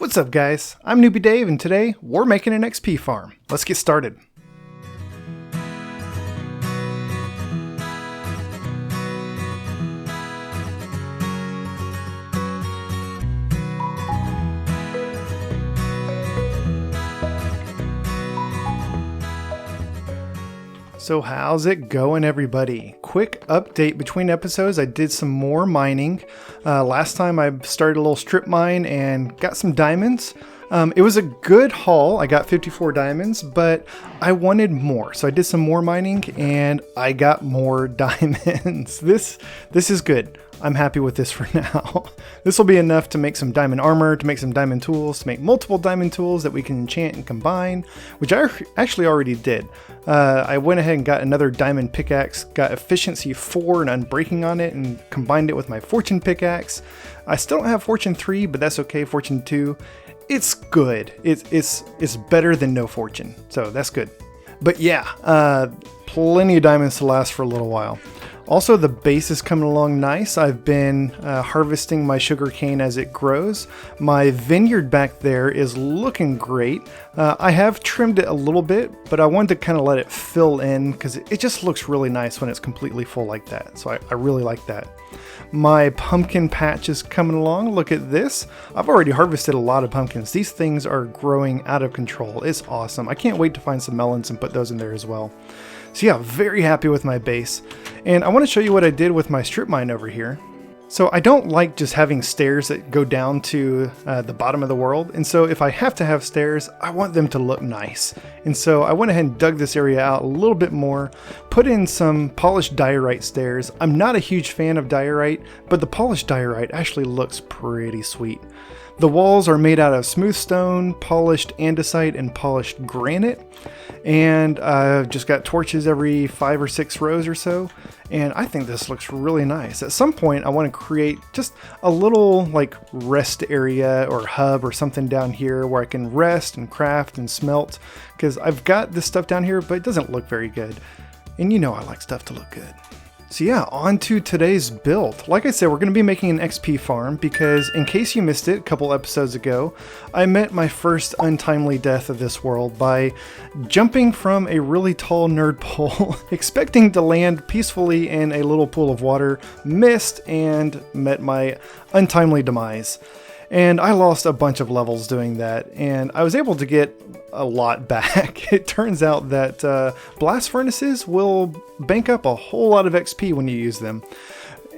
What's up guys, I'm Newbie Dave and today we're making an XP farm. Let's get started. So how's it going everybody? Quick update between episodes, I did some more mining. Last time I started a little strip mine and got some diamonds. It was a good haul, I got 54 diamonds, but I wanted more. So I did some more mining and I got more diamonds. This is good. I'm happy with this for now. This will be enough to make some diamond armor, to make some diamond tools, to make multiple diamond tools that we can enchant and combine, which I actually already did. I went ahead and got another diamond pickaxe, got efficiency 4 and unbreaking on it, and combined it with my fortune pickaxe. I still don't have fortune 3, but that's okay, fortune 2. It's good. It's better than no fortune, so that's good. But yeah, plenty of diamonds to last for a little while. Also, the base is coming along nice. I've been harvesting my sugarcane as it grows. My vineyard back there is looking great. I have trimmed it a little bit, but I wanted to kind of let it fill in because it just looks really nice when it's completely full like that. So I really like that. My pumpkin patch is coming along. Look at this. I've already harvested a lot of pumpkins. These things are growing out of control. It's awesome. I can't wait to find some melons and put those in there as well. So yeah, very happy with my base. And I want to show you what I did with my strip mine over here. So I don't like just having stairs that go down to the bottom of the world. And so if I have to have stairs, I want them to look nice. And so I went ahead and dug this area out a little bit more, put in some polished diorite stairs. I'm not a huge fan of diorite, but the polished diorite actually looks pretty sweet. The walls are made out of smooth stone, polished andesite, and polished granite. And I've just got torches every 5 or 6 rows or so. And I think this looks really nice. At some point, I want to create just a little like rest area or hub or something down here where I can rest and craft and smelt. Because I've got this stuff down here, but it doesn't look very good. And you know I like stuff to look good. So yeah, on to today's build. Like I said, we're going to be making an XP farm because in case you missed it a couple episodes ago, I met my first untimely death of this world by jumping from a really tall nerd pole, expecting to land peacefully in a little pool of water, missed, and met my untimely demise. And I lost a bunch of levels doing that, and I was able to get a lot back. It turns out that blast furnaces will bank up a whole lot of XP when you use them.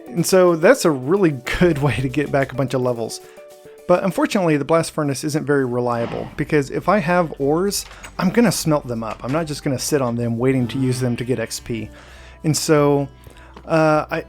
And so that's a really good way to get back a bunch of levels. But unfortunately, the blast furnace isn't very reliable, because if I have ores, I'm going to smelt them up. I'm not just going to sit on them waiting to use them to get XP. And so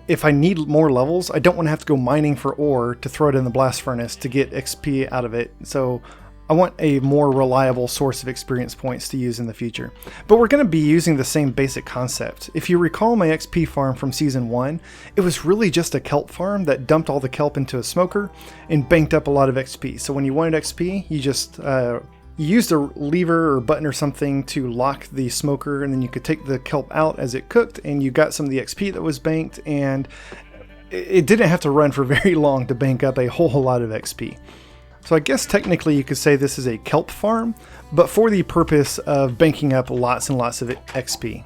if I need more levels, I don't want to have to go mining for ore to throw it in the blast furnace to get XP out of it. So I want a more reliable source of experience points to use in the future. But we're going to be using the same basic concept. If you recall my XP farm from season 1, it was really just a kelp farm that dumped all the kelp into a smoker and banked up a lot of XP. So when you wanted XP, you just you used a lever or button or something to lock the smoker, and then you could take the kelp out as it cooked, and you got some of the XP that was banked, and it didn't have to run for very long to bank up a whole lot of XP. So I guess technically you could say this is a kelp farm, but for the purpose of banking up lots and lots of XP.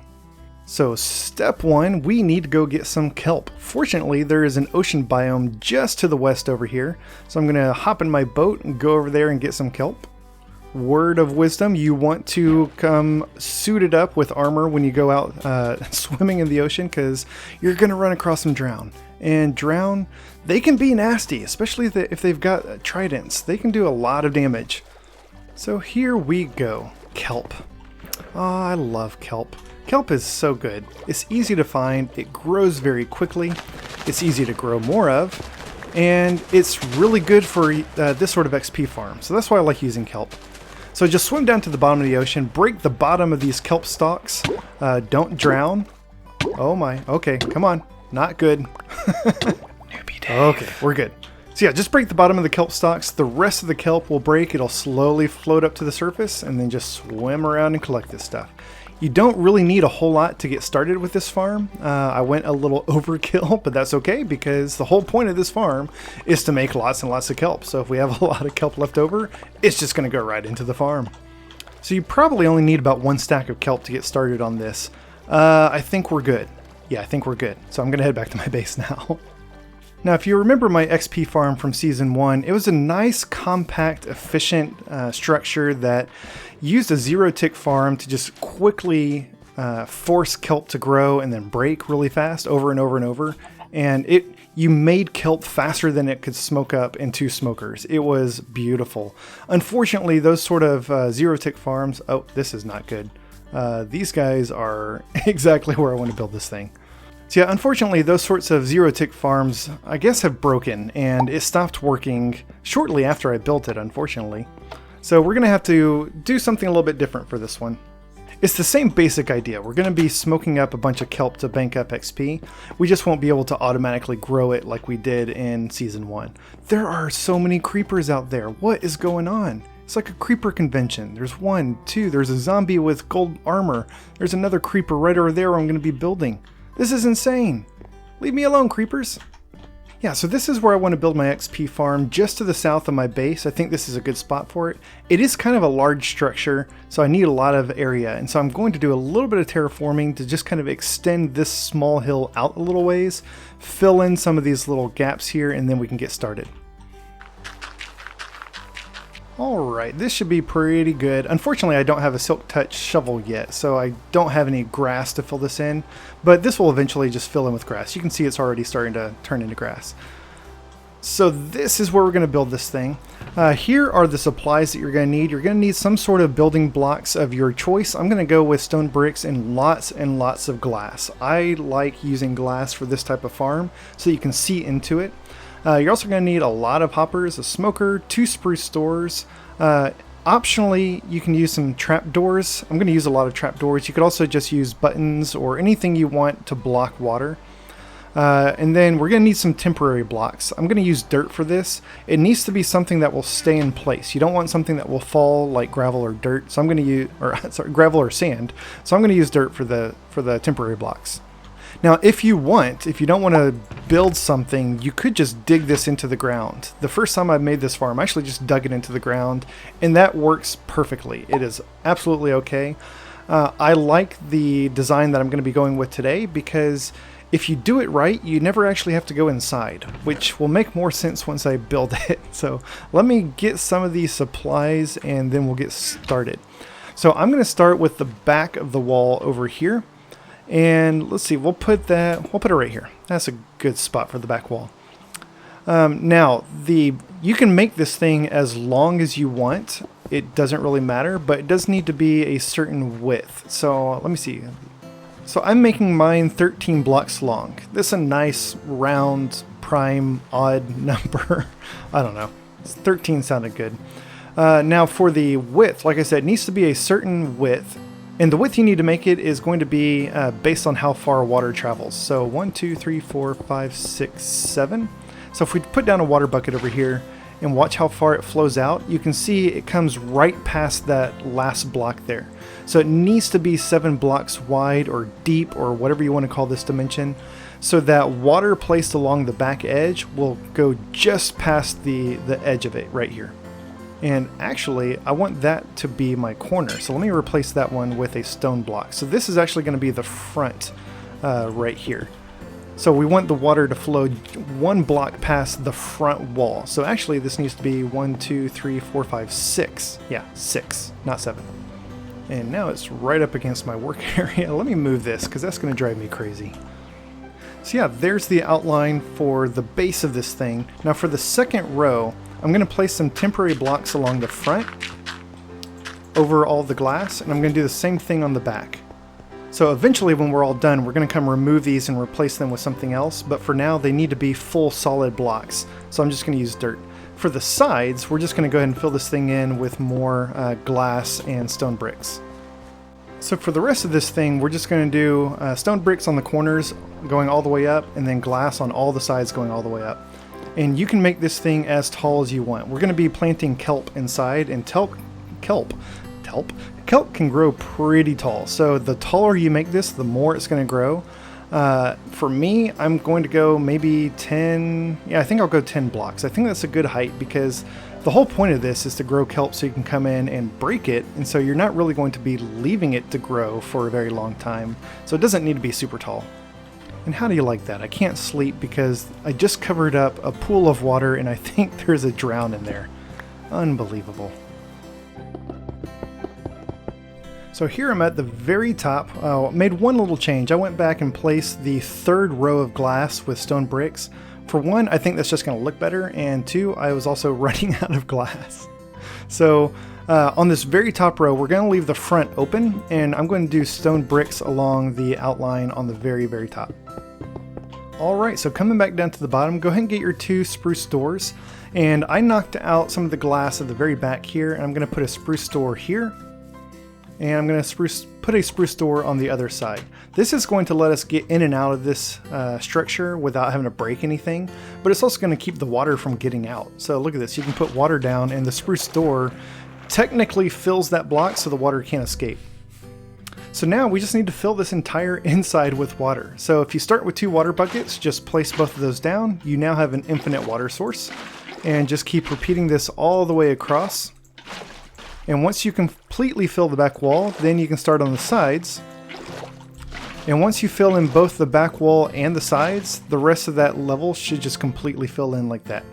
So step 1, we need to go get some kelp. Fortunately, there is an ocean biome just to the west over here, so I'm going to hop in my boat and go over there and get some kelp. Word of wisdom, you want to come suited up with armor when you go out swimming in the ocean, because you're going to run across some drown. And drown, they can be nasty, especially if they've got tridents. They can do a lot of damage. So here we go. Kelp. Oh, I love kelp. Kelp is so good. It's easy to find, it grows very quickly, it's easy to grow more of, and it's really good for this sort of XP farm. So that's why I like using kelp. So just swim down to the bottom of the ocean, break the bottom of these kelp stalks, don't drown. Oh my, okay, come on, not good. Newbie Dave. Okay, we're good. So yeah, just break the bottom of the kelp stalks, the rest of the kelp will break, it'll slowly float up to the surface, and then just swim around and collect this stuff. You don't really need a whole lot to get started with this farm. I went a little overkill, but that's okay because the whole point of this farm is to make lots and lots of kelp. So if we have a lot of kelp left over, it's just going to go right into the farm. So you probably only need about 1 stack of kelp to get started on this. I think we're good. Yeah, I think we're good. So I'm going to head back to my base now. Now, if you remember my XP farm from Season 1, it was a nice, compact, efficient structure that used a zero-tick farm to just quickly force kelp to grow and then break really fast over and over and over. And you made kelp faster than it could smoke up in 2 smokers. It was beautiful. Unfortunately, those sort of zero-tick farms... Oh, this is not good. These guys are exactly where I want to build this thing. So yeah, unfortunately, those sorts of zero-tick farms, I guess, have broken, and it stopped working shortly after I built it, unfortunately. So we're going to have to do something a little bit different for this one. It's the same basic idea. We're going to be smoking up a bunch of kelp to bank up XP. We just won't be able to automatically grow it like we did in Season 1. There are so many creepers out there. What is going on? It's like a creeper convention. There's 1, 2, there's a zombie with gold armor. There's another creeper right over there where I'm going to be building. This is insane. Leave me alone, creepers. Yeah, so this is where I want to build my XP farm, just to the south of my base. I think this is a good spot for it. It is kind of a large structure, so I need a lot of area. And so I'm going to do a little bit of terraforming to just kind of extend this small hill out a little ways, fill in some of these little gaps here, and then we can get started. Alright, this should be pretty good. Unfortunately, I don't have a Silk Touch shovel yet, so I don't have any grass to fill this in, but this will eventually just fill in with grass. You can see it's already starting to turn into grass. So this is where we're going to build this thing. Here are the supplies that you're going to need. You're going to need some sort of building blocks of your choice. I'm going to go with stone bricks and lots of glass. I like using glass for this type of farm so you can see into it. You're also going to need a lot of hoppers, a smoker, 2 spruce stores. Optionally, you can use some trapdoors. I'm going to use a lot of trapdoors. You could also just use buttons or anything you want to block water. And then we're going to need some temporary blocks. I'm going to use dirt for this. It needs to be something that will stay in place. You don't want something that will fall like gravel or dirt. So I'm going to use, gravel or sand. So I'm going to use dirt for the temporary blocks. Now, if you don't want to build something, you could just dig this into the ground. The first time I made this farm, I actually just dug it into the ground, and that works perfectly. It is absolutely okay. I like the design that I'm going to be going with today because if you do it right, you never actually have to go inside, which will make more sense once I build it. So let me get some of these supplies, and then we'll get started. So I'm going to start with the back of the wall over here. And let's see, we'll put it right here. That's a good spot for the back wall. Now, you can make this thing as long as you want. It doesn't really matter, but it does need to be a certain width. So let me see. So I'm making mine 13 blocks long. This is a nice round prime odd number. I don't know. 13 sounded good. Now for the width, like I said, it needs to be a certain width. And the width you need to make it is going to be based on how far water travels. So 1, 2, 3, 4, 5, 6, 7. So if we put down a water bucket over here and watch how far it flows out, you can see it comes right past that last block there. So it needs to be 7 blocks wide or deep or whatever you want to call this dimension, so that water placed along the back edge will go just past the edge of it right here. And actually, I want that to be my corner. So let me replace that one with a stone block. So this is actually going to be the front right here. So we want the water to flow 1 block past the front wall. So actually, this needs to be 1, 2, 3, 4, 5, 6. Yeah, 6, not 7. And now it's right up against my work area. Let me move this because that's going to drive me crazy. So yeah, there's the outline for the base of this thing. Now for the second row, I'm going to place some temporary blocks along the front over all the glass, and I'm going to do the same thing on the back. So eventually when we're all done, we're going to come remove these and replace them with something else, but for now they need to be full solid blocks. So I'm just going to use dirt. For the sides, we're just going to go ahead and fill this thing in with more glass and stone bricks. So for the rest of this thing, we're just going to do stone bricks on the corners going all the way up, and then glass on all the sides going all the way up. And you can make this thing as tall as you want. We're going to be planting kelp inside, and kelp Kelp can grow pretty tall. So the taller you make this, the more it's going to grow. For me, I'm going to go maybe 10. Yeah, I think I'll go 10 blocks. I think that's a good height because the whole point of this is to grow kelp so you can come in and break it. And so you're not really going to be leaving it to grow for a very long time. So it doesn't need to be super tall. And how do you like that? I can't sleep because I just covered up a pool of water and I think there's a drown in there. Unbelievable. So here I'm at the very top. Made one little change. I went back and placed the third row of glass with stone bricks. For one, I think that's just going to look better, and two, I was also running out of glass. So on this very top row, we're going to leave the front open, and I'm going to do stone bricks along the outline on the very, very top. Alright, so coming back down to the bottom, go ahead and get your 2 spruce doors. And I knocked out some of the glass at the very back here, and I'm going to put a spruce door here. And I'm going to put a spruce door on the other side. This is going to let us get in and out of this structure without having to break anything, but it's also going to keep the water from getting out. So look at this, you can put water down and the spruce door technically fills that block so the water can't escape. So now we just need to fill this entire inside with water. So if you start with 2 water buckets, just place both of those down. You now have an infinite water source, and just keep repeating this all the way across. And once you completely fill the back wall, then you can start on the sides. And once you fill in both the back wall and the sides, the rest of that level should just completely fill in like that.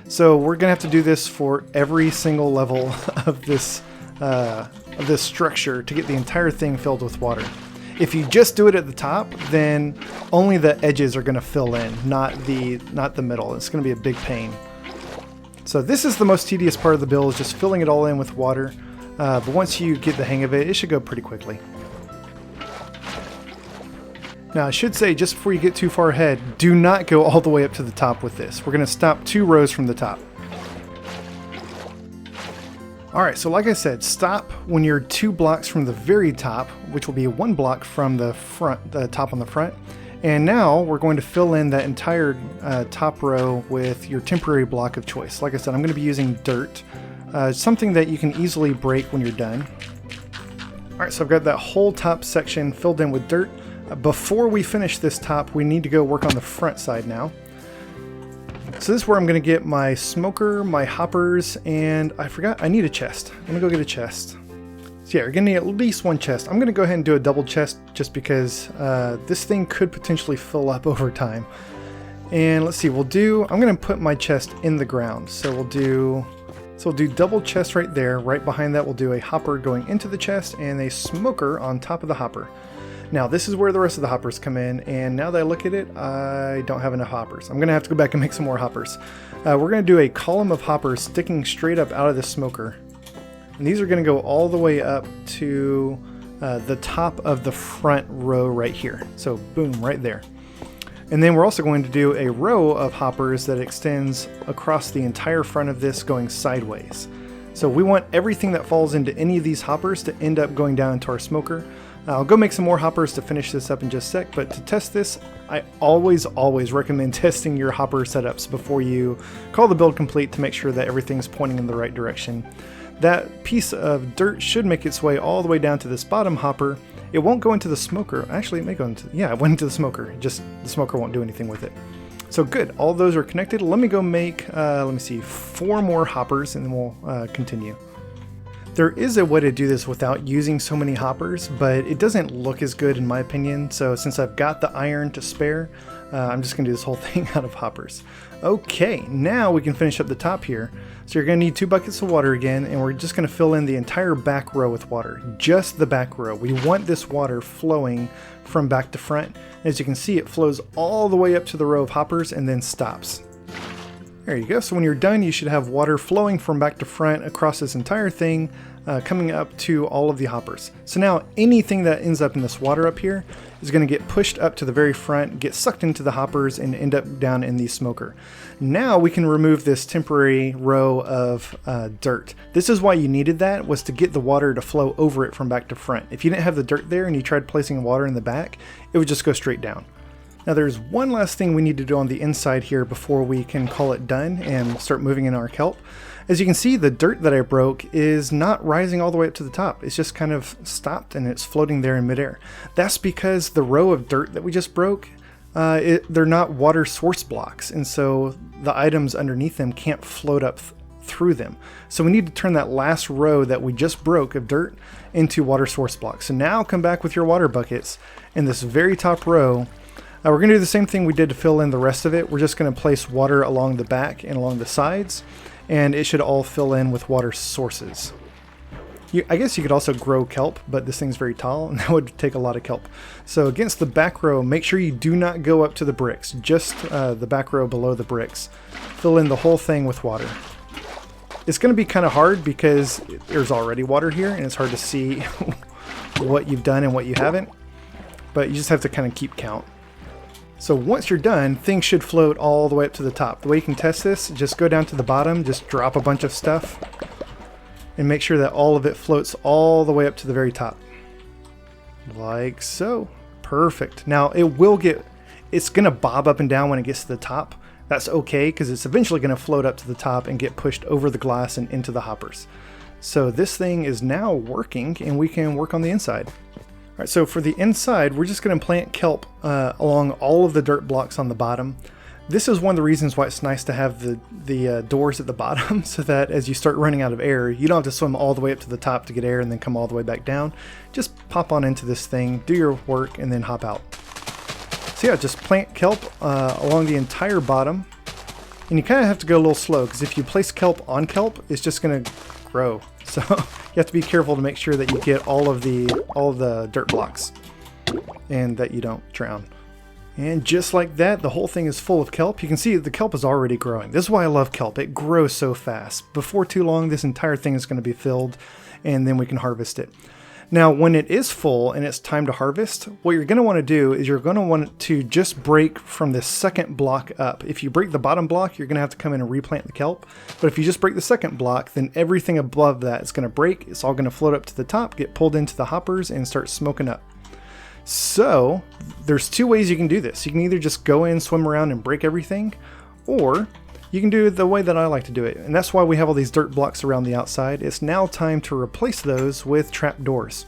So we're gonna have to do this for every single level of this structure to get the entire thing filled with water. If you just do it at the top, then only the edges are gonna fill in, not the middle. It's gonna be a big pain. So this is the most tedious part of the build, is just filling it all in with water. But once you get the hang of it, it should go pretty quickly. Now I should say, just before you get too far ahead, do not go all the way up to the top with this. We're going to stop 2 rows from the top. Alright, so like I said, stop when you're 2 blocks from the very top, which will be 1 block from the front, the top on the front. And now we're going to fill in that entire top row with your temporary block of choice. Like I said, I'm going to be using dirt, something that you can easily break when you're done. Alright, so I've got that whole top section filled in with dirt. Before we finish this top, we need to go work on the front side now. So this is where I'm going to get my smoker, my hoppers, and I forgot, I need a chest. I'm going to go get a chest. So yeah, you're going to need at least 1 chest. I'm going to go ahead and do a double chest just because this thing could potentially fill up over time. And let's see, I'm going to put my chest in the ground. So we'll do double chest right there. Right behind that, we'll do a hopper going into the chest and a smoker on top of the hopper. Now this is where the rest of the hoppers come in, and now that I look at it, I don't have enough hoppers. I'm going to have to go back and make some more hoppers. We're going to do a column of hoppers sticking straight up out of the smoker. And these are going to go all the way up to the top of the front row right here. So boom, right there. And then we're also going to do a row of hoppers that extends across the entire front of this going sideways. So we want everything that falls into any of these hoppers to end up going down into our smoker. I'll go make some more hoppers to finish this up in just a sec, but to test this, I always recommend testing your hopper setups before you call the build complete to make sure that everything's pointing in the right direction. That piece of dirt should make its way all the way down to this bottom hopper. It won't go into the smoker. Actually, it may go into, yeah, it went into the smoker. Just the smoker won't do anything with it. So good, all those are connected. Let me go make, let me see, 4 more hoppers and then we'll continue. There is a way to do this without using so many hoppers, but it doesn't look as good in my opinion. So since I've got the iron to spare, I'm just gonna do this whole thing out of hoppers. Okay, now we can finish up the top here. So you're gonna need 2 buckets of water again, and we're just gonna fill in the entire back row with water. Just the back row. We want this water flowing from back to front. As you can see, it flows all the way up to the row of hoppers and then stops. There you go. So when you're done, you should have water flowing from back to front across this entire thing, coming up to all of the hoppers. So now anything that ends up in this water up here is going to get pushed up to the very front, get sucked into the hoppers, and end up down in the smoker. Now we can remove this temporary row of dirt. This is why you needed that, was to get the water to flow over it from back to front. If you didn't have the dirt there and you tried placing water in the back, it would just go straight down. Now there's one last thing we need to do on the inside here before we can call it done and start moving in our kelp. As you can see, the dirt that I broke is not rising all the way up to the top. It's just kind of stopped and it's floating there in midair. That's because the row of dirt that we just broke, they're not water source blocks, and so the items underneath them can't float up through them. So we need to turn that last row that we just broke of dirt into water source blocks. So now come back with your water buckets in this very top row. We're going to do the same thing we did to fill in the rest of it. We're just going to place water along the back and along the sides, and it should all fill in with water sources. I guess you could also grow kelp, but this thing's very tall and that would take a lot of kelp. So against the back row, make sure you do not go up to the bricks, just the back row below the bricks. Fill in the whole thing with water. It's going to be kind of hard because there's already water here and it's hard to see what you've done and what you haven't, but you just have to kind of keep count. So once you're done, things should float all the way up to the top. The way you can test this, just go down to the bottom, just drop a bunch of stuff, and make sure that all of it floats all the way up to the very top. Like so. Perfect. Now it's going to bob up and down when it gets to the top. That's okay, because it's eventually going to float up to the top and get pushed over the glass and into the hoppers. So this thing is now working, and we can work on the inside. All right, so for the inside, we're just going to plant kelp along all of the dirt blocks on the bottom. This is one of the reasons why it's nice to have the doors at the bottom, so that as you start running out of air, you don't have to swim all the way up to the top to get air and then come all the way back down. Just pop on into this thing, do your work, and then hop out. So yeah, just plant kelp along the entire bottom. And you kind of have to go a little slow, because if you place kelp on kelp, it's just going to grow. So you have to be careful to make sure that you get all of the dirt blocks and that you don't drown. And just like that, the whole thing is full of kelp. You can see the kelp is already growing. This is why I love kelp. It grows so fast. Before too long, this entire thing is going to be filled, and then we can harvest it. Now, when it is full and it's time to harvest, what you're going to want to do is you're going to want to just break from the second block up. If you break the bottom block, you're going to have to come in and replant the kelp. But if you just break the second block, then everything above that is going to break. It's all going to float up to the top, get pulled into the hoppers, and start smoking up. So there's two ways you can do this. You can either just go in, swim around, and break everything, or you can do it the way that I like to do it. And that's why we have all these dirt blocks around the outside. It's now time to replace those with trapdoors.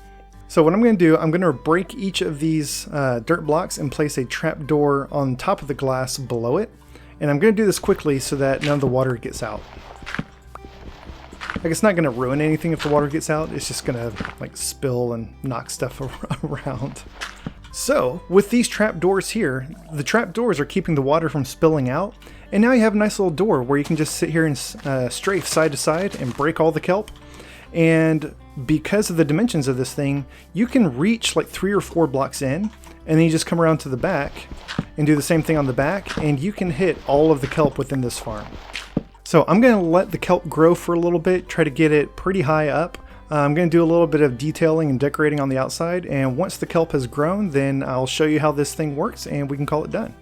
So what I'm going to do, I'm going to break each of these dirt blocks and place a trapdoor on top of the glass below it. And I'm going to do this quickly so that none of the water gets out. Like, it's not going to ruin anything if the water gets out. It's just going to like spill and knock stuff around. So with these trapdoors here, the trapdoors are keeping the water from spilling out. And now you have a nice little door where you can just sit here and strafe side to side and break all the kelp. And because of the dimensions of this thing, you can reach like 3 or 4 blocks in, and then you just come around to the back and do the same thing on the back, and you can hit all of the kelp within this farm. So I'm going to let the kelp grow for a little bit, try to get it pretty high up. I'm going to do a little bit of detailing and decorating on the outside, and once the kelp has grown, then I'll show you how this thing works and we can call it done.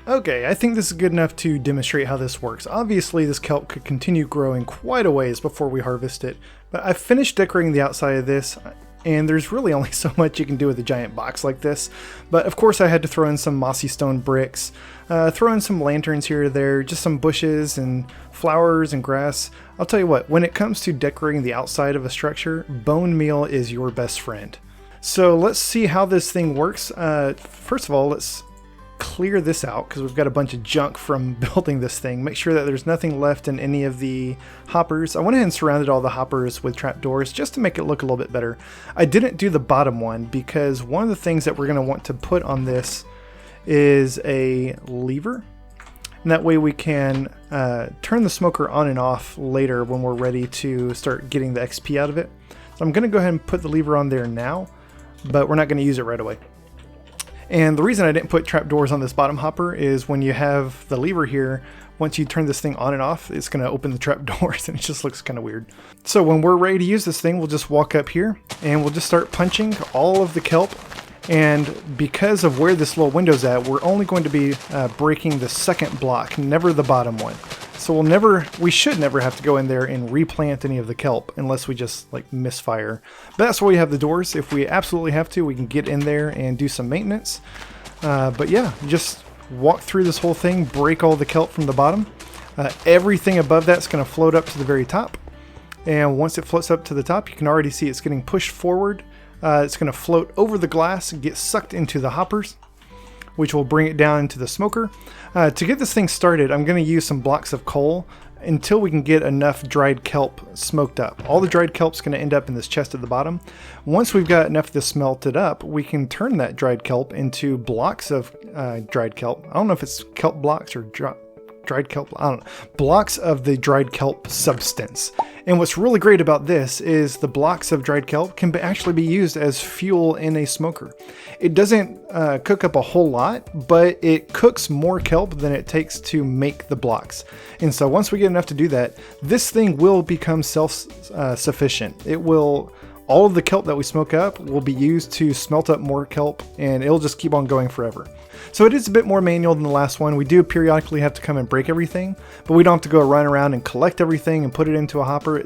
Okay, I think this is good enough to demonstrate how this works. Obviously, this kelp could continue growing quite a ways before we harvest it, but I've finished decorating the outside of this, and there's really only so much you can do with a giant box like this. But of course I had to throw in some mossy stone bricks, throw in some lanterns here or there, just some bushes and flowers and grass. I'll tell you what, when it comes to decorating the outside of a structure, bone meal is your best friend. So let's see how this thing works. First of all, let's clear this out because we've got a bunch of junk from building this thing. Make sure that there's nothing left in any of the hoppers. I went ahead and surrounded all the hoppers with trapdoors just to make it look a little bit better. I didn't do the bottom one because one of the things that we're going to want to put on this is a lever. And that way we can turn the smoker on and off later when we're ready to start getting the XP out of it. So I'm going to go ahead and put the lever on there now, but we're not going to use it right away. And the reason I didn't put trapdoors on this bottom hopper is when you have the lever here, once you turn this thing on and off, it's going to open the trapdoors and it just looks kind of weird. So when we're ready to use this thing, we'll just walk up here and we'll just start punching all of the kelp. And because of where this little window's at, we're only going to be breaking the second block, never the bottom one. So we should never have to go in there and replant any of the kelp unless we just like misfire. But that's why we have the doors. If we absolutely have to, we can get in there and do some maintenance. But yeah, just walk through this whole thing, break all the kelp from the bottom. Everything above that's going to float up to the very top. And once it floats up to the top, you can already see it's getting pushed forward. It's going to float over the glass and get sucked into the hoppers, which will bring it down into the smoker. To get this thing started, I'm going to use some blocks of coal until we can get enough dried kelp smoked up. All the dried kelp's going to end up in this chest at the bottom. Once we've got enough of this melted up, we can turn that dried kelp into blocks of dried kelp. I don't know if it's kelp blocks or dried kelp, I don't know. Blocks of the dried kelp substance. And what's really great about this is the blocks of dried kelp can actually be used as fuel in a smoker. It doesn't cook up a whole lot, but it cooks more kelp than it takes to make the blocks. And so once we get enough to do that, this thing will become self-sufficient. All of the kelp that we smoke up will be used to smelt up more kelp, and it'll just keep on going forever. So it is a bit more manual than the last one. We do periodically have to come and break everything, but we don't have to go run around and collect everything and put it into a hopper.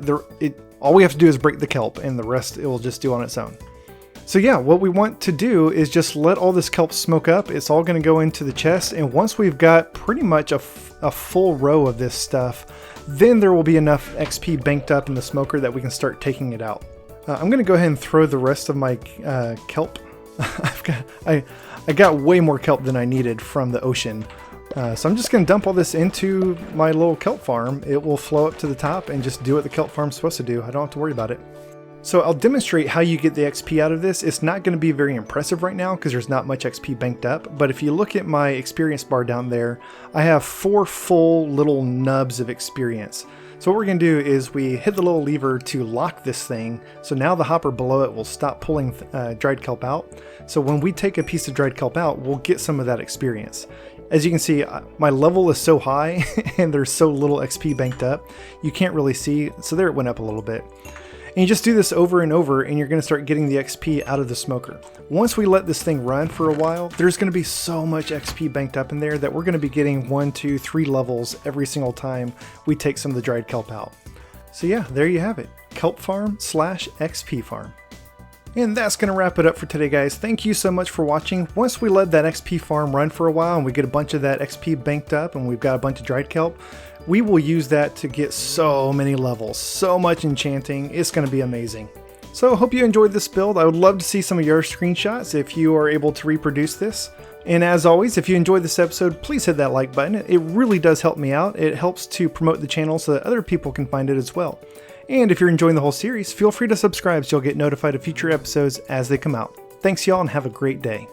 All we have to do is break the kelp, and the rest it will just do on its own. So yeah, what we want to do is just let all this kelp smoke up. It's all going to go into the chest, and once we've got pretty much a full row of this stuff, then there will be enough XP banked up in the smoker that we can start taking it out. I'm going to go ahead and throw the rest of my kelp. I got way more kelp than I needed from the ocean. So I'm just going to dump all this into my little kelp farm. It will flow up to the top and just do what the kelp farm's supposed to do. I don't have to worry about it. So I'll demonstrate how you get the XP out of this. It's not going to be very impressive right now because there's not much XP banked up. But if you look at my experience bar down there, I have 4 full little nubs of experience. So what we're going to do is we hit the little lever to lock this thing. So now the hopper below it will stop pulling dried kelp out. So when we take a piece of dried kelp out, we'll get some of that experience. As you can see, my level is so high and there's so little XP banked up, you can't really see. So there it went up a little bit. And you just do this over and over and you're going to start getting the XP out of the smoker. Once we let this thing run for a while, there's going to be so much XP banked up in there that we're going to be getting 1, 2, 3 levels every single time we take some of the dried kelp out. So yeah, there you have it. Kelp farm / XP farm. And that's going to wrap it up for today, guys. Thank you so much for watching. Once we let that XP farm run for a while and we get a bunch of that XP banked up and we've got a bunch of dried kelp, we will use that to get so many levels, so much enchanting. It's going to be amazing. So I hope you enjoyed this build. I would love to see some of your screenshots if you are able to reproduce this. And as always, if you enjoyed this episode, please hit that like button. It really does help me out. It helps to promote the channel so that other people can find it as well. And if you're enjoying the whole series, feel free to subscribe so you'll get notified of future episodes as they come out. Thanks y'all and have a great day.